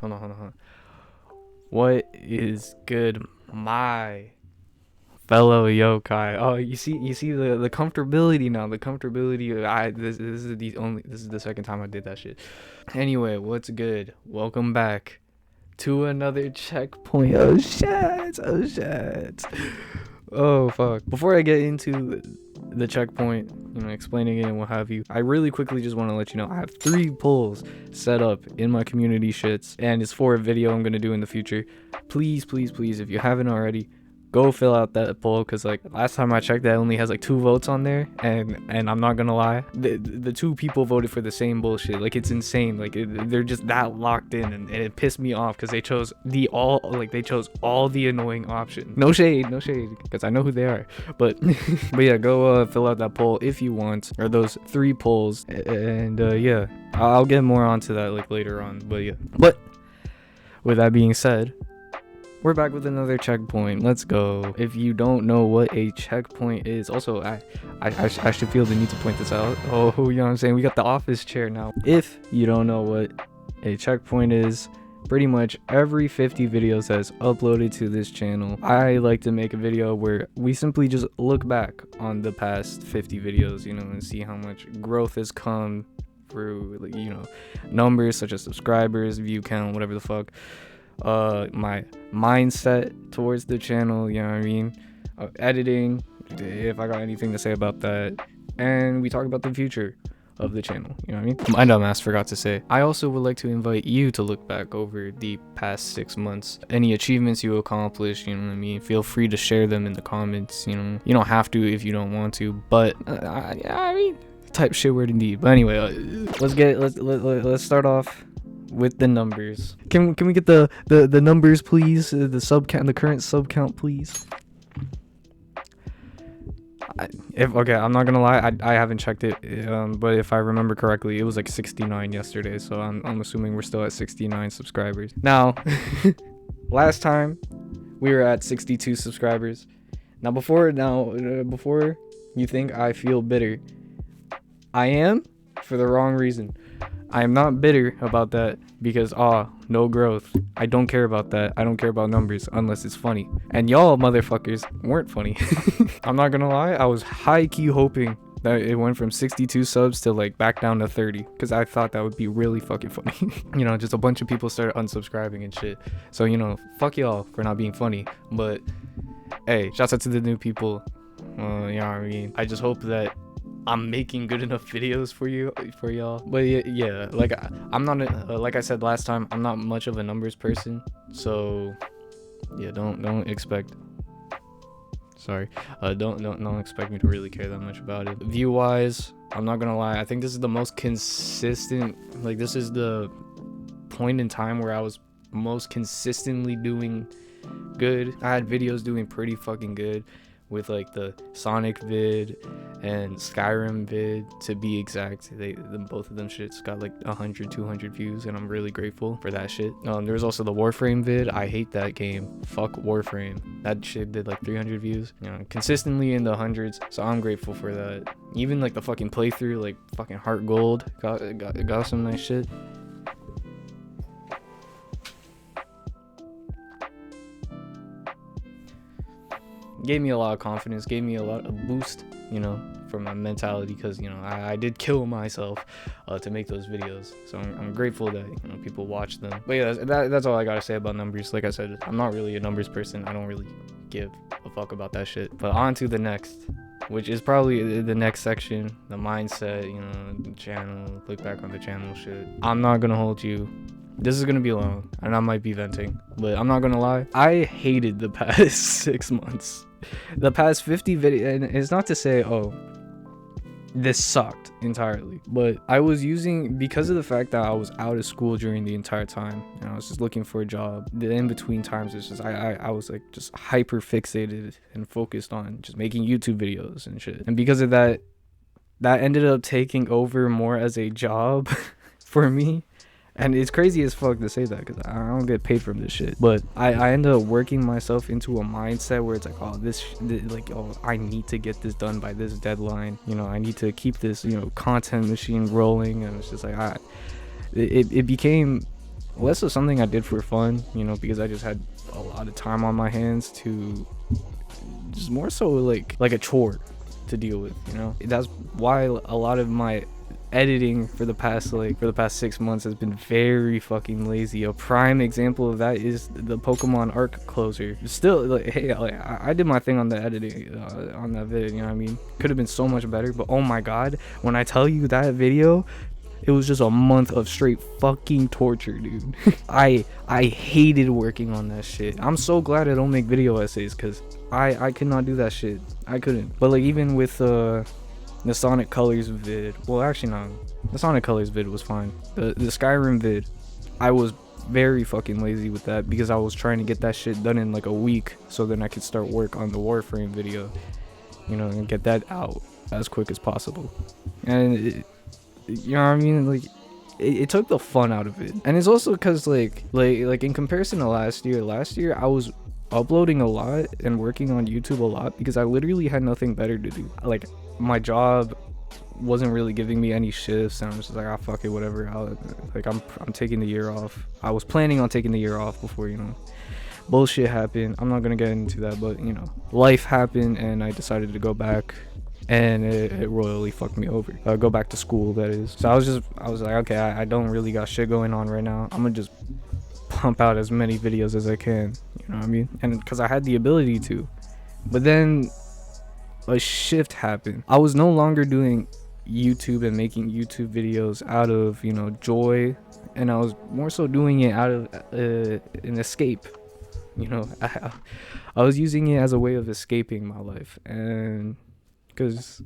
Hold on. What is good, my fellow yokai? Oh, you see the comfortability now. The comfortability. This is the second time I did that shit. Anyway, what's good? Welcome back to another checkpoint. Oh shit! Oh shit! Oh fuck. Before I get into the checkpoint, explaining it and what have you, I really quickly just want to let you know I have 3 polls set up in my community shits, and it's for a video I'm gonna do in the future. Please, if you haven't already, go fill out that poll, because like last time I checked, that only has like 2 votes on there, and I'm not gonna lie, the 2 people voted for the same bullshit. Like, it's insane. Like, they're just that locked in, and it pissed me off because they chose all the annoying options. No shade, because I know who they are, but but yeah, go fill out that poll if you want, or those 3 polls, and yeah, I'll get more onto that like later on. But yeah, but with that being said, we're back with another checkpoint. Let's go. If you don't know what a checkpoint is, also I should feel the need to point this out. Oh, you know what I'm saying? We got the office chair now. If you don't know what a checkpoint is, pretty much every 50 videos that's uploaded to this channel, I like to make a video where we simply just look back on the past 50 videos, and see how much growth has come through, numbers such as subscribers, view count, whatever the fuck. My mindset towards the channel, you know what I mean, editing, if I got anything to say about that, and we talk about the future of the channel, you know what I mean. My dumbass forgot to say, I also would like to invite you to look back over the past 6 months, any achievements you accomplished, you know what I mean. Feel free to share them in the comments, you don't have to if you don't want to, but I mean, type shit word indeed. But anyway, let's start off with the numbers. Can we get the numbers, please? The sub count, the current sub count, please. I'm not gonna lie, I haven't checked it, but if I remember correctly, it was like 69 yesterday, so I'm assuming we're still at 69 subscribers now. Last time we were at 62 subscribers. Before you think I feel bitter, I am, for the wrong reason. I am not bitter about that because no growth. I don't care about that. I don't care about numbers unless it's funny. And y'all motherfuckers weren't funny. I'm not gonna lie, I was high-key hoping that it went from 62 subs to like back down to 30, because I thought that would be really fucking funny. Just a bunch of people started unsubscribing and shit. So, fuck y'all for not being funny. But hey, shouts out to the new people. You know what I mean? I just hope that I'm making good enough videos for y'all. But yeah, like I'm not like I said last time, I'm not much of a numbers person, so yeah, don't expect me to really care that much about it. View wise, I'm not gonna lie, I think this is the most consistent, like this is the point in time where I was most consistently doing good. I had videos doing pretty fucking good, with like the Sonic vid and Skyrim vid, to be exact. Both of them shits got like 100-200 views, and I'm really grateful for that shit. There's also the Warframe vid. I hate that game. Fuck Warframe. That shit did like 300 views, consistently in the hundreds, so I'm grateful for that. Even like the fucking playthrough, like fucking Heart Gold got some nice shit. Gave me a lot of confidence, gave me a lot of boost, for my mentality, because I did kill myself to make those videos, so I'm grateful that people watch them. But yeah, that's all I gotta say about numbers. Like I said, I'm not really a numbers person. I don't really give a fuck about that shit. But on to the next, which is probably the next section, the mindset, the channel, look back on the channel shit. I'm not gonna hold you, this is gonna be long, and I might be venting, but I'm not gonna lie, I hated the past 6 months. The past 50 videos, and it's not to say, this sucked entirely, but I was using, because of the fact that I was out of school during the entire time, and I was just looking for a job, the in-between times, it's just, I was like just hyper fixated and focused on just making YouTube videos and shit. And because of that ended up taking over more as a job for me. And it's crazy as fuck to say that, because I don't get paid from this shit. But I end up working myself into a mindset where it's like, I need to get this done by this deadline. I need to keep this, content machine rolling. And it's just like, it became less of something I did for fun, you know, because I just had a lot of time on my hands, to just more so like a chore to deal with, you know. That's why a lot of my editing for the past 6 months has been very fucking lazy. A prime example of that is the Pokemon Arc closer. Still, like, hey, like, I did my thing on the editing on that video, you know what I mean? Could have been so much better, but oh my god, when I tell you that video, it was just a month of straight fucking torture, dude. I hated working on that shit. I'm so glad I don't make video essays, because I could not do that shit. I couldn't. But like, even with the Sonic Colors vid, well, actually no, the Sonic Colors vid was fine. The Skyrim vid, I was very fucking lazy with that, because I was trying to get that shit done in like a week, so then I could start work on the Warframe video, you know, and get that out as quick as possible. And you know what I mean? Like, it took the fun out of it. And it's also because like in comparison to last year I was uploading a lot and working on YouTube a lot, because I literally had nothing better to do. Like, my job wasn't really giving me any shifts, and I'm just like, fuck it, whatever. I'm taking the year off. I was planning on taking the year off before, you know, bullshit happened. I'm not gonna get into that, but you know, life happened, and I decided to go back, and it royally fucked me over. Go back to school, that is. So I was like, okay, I don't really got shit going on right now. I'm gonna just pump out as many videos as I can, you know what I mean? And because I had the ability to. But then a shift happened. I was no longer doing YouTube and making YouTube videos out of, you know, joy, and I was more so doing it out of an escape, you know. I was using it as a way of escaping my life. And because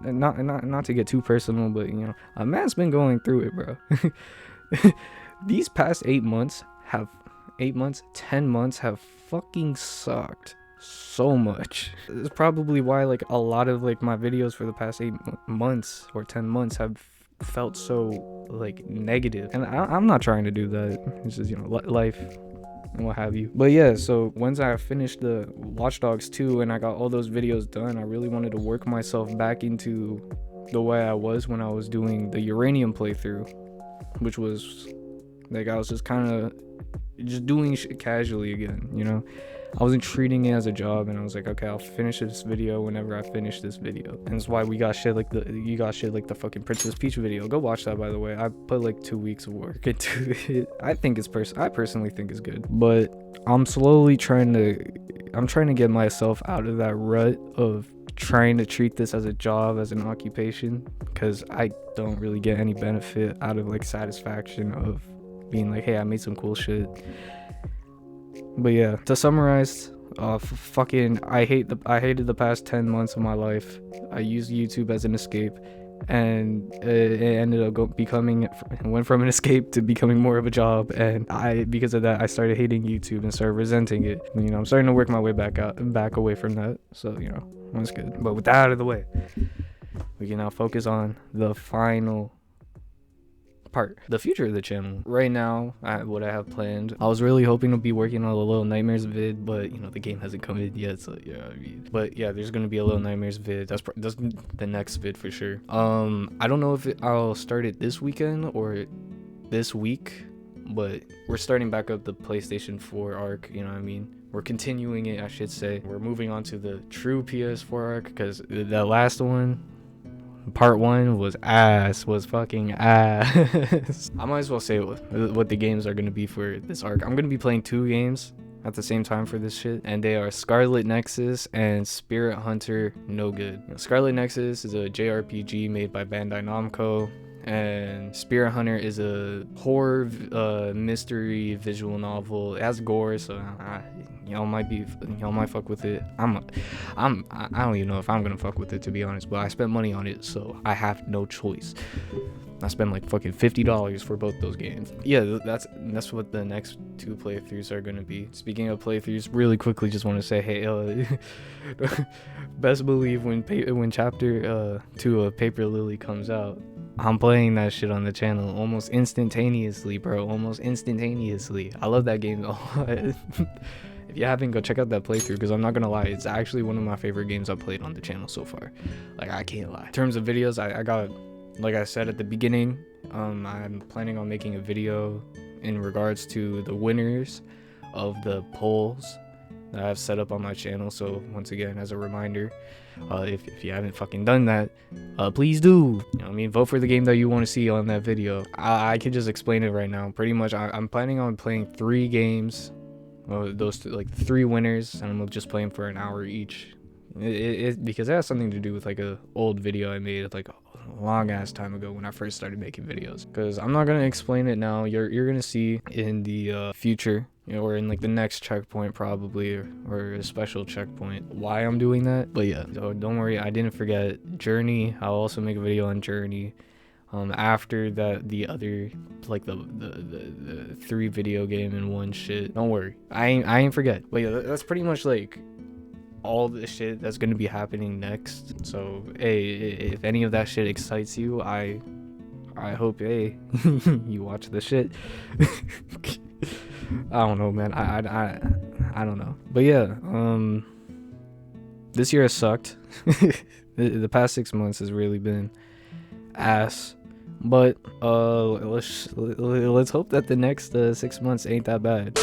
not to get too personal, but you know, a man's been going through it, bro. These past 10 months have fucking sucked so much. It's probably why like a lot of like my videos for the past 8 months or 10 months have felt so like negative, and I'm not trying to do that. It's just, you know, life and what have you. But yeah, so once I finished the Watch Dogs 2 and I got all those videos done, I really wanted to work myself back into the way I was when I was doing the Uranium playthrough, which was like, I was just kind of just doing shit casually again, you know. I wasn't treating it as a job, and I was like, okay, I'll finish this video whenever I finish this video. And that's why you got shit like the fucking Princess Peach video. Go watch that, by the way. I put like 2 weeks of work into it. I personally think it's good, but I'm trying to get myself out of that rut of trying to treat this as a job, as an occupation, because I don't really get any benefit out of like satisfaction of being like, hey, I made some cool shit. But yeah, to summarize, I hated the past 10 months of my life. I used YouTube as an escape, and it ended up went from an escape to becoming more of a job. And because of that, I started hating YouTube and started resenting it. You know, I'm starting to work my way back away from that. So, you know, that's good. But with that out of the way, we can now focus on the final part, the future of the channel. Right now, what I have planned, I was really hoping to be working on a Little Nightmares vid, but you know, the game hasn't come in yet, so yeah, I mean, but yeah, there's gonna be a Little Nightmares vid. That's the next vid for sure. I don't know if I'll start it this weekend or this week, but we're starting back up the PlayStation 4 arc, you know what I mean? We're continuing it, I should say. We're moving on to the true PS4 arc, because the last one, part 1, was fucking ass. I might as well say what the games are going to be for this arc. I'm going to be playing 2 games at the same time for this shit, and they are Scarlet Nexus and Spirit Hunter No Good. Scarlet Nexus is a JRPG made by Bandai Namco, and Spirit Hunter is a horror mystery visual novel. It has gore, so y'all might fuck with it. I don't even know if I'm gonna fuck with it, to be honest, but I spent money on it, so I have no choice. I spent like fucking $50 for both those games. Yeah, that's what the next 2 playthroughs are gonna be. Speaking of playthroughs, really quickly, just want to say, hey, best believe when chapter 2 of Paper Lily comes out, I'm playing that shit on the channel almost instantaneously, bro. Almost instantaneously. I love that game a lot. If you haven't, go check out that playthrough, because I'm not gonna lie, it's actually one of my favorite games I've played on the channel so far. Like, I can't lie. In terms of videos, I got, like I said at the beginning, I'm planning on making a video in regards to the winners of the polls that I've set up on my channel. So once again, as a reminder, if you haven't fucking done that, please do. You know what I mean, vote for the game that you want to see on that video. I can just explain it right now. Pretty much, I'm planning on playing 3 games. Those like 3 winners, and I'm just playing for an hour each. Because it has something to do with like a old video I made like a long ass time ago when I first started making videos. Because I'm not gonna explain it now. You're gonna see in the future, you know, or in like the next checkpoint probably, or a special checkpoint, why I'm doing that. But yeah, so don't worry, I didn't forget Journey. I'll also make a video on Journey. After that, the other, like the 3 video game in one shit. Don't worry, I ain't forget. But yeah, that's pretty much like all the shit that's gonna be happening next. So hey, if any of that shit excites you, I hope you watch the shit. I don't know, man. I don't know. But yeah, this year has sucked. The past 6 months has really been ass. But let's hope that the next 6 months ain't that bad.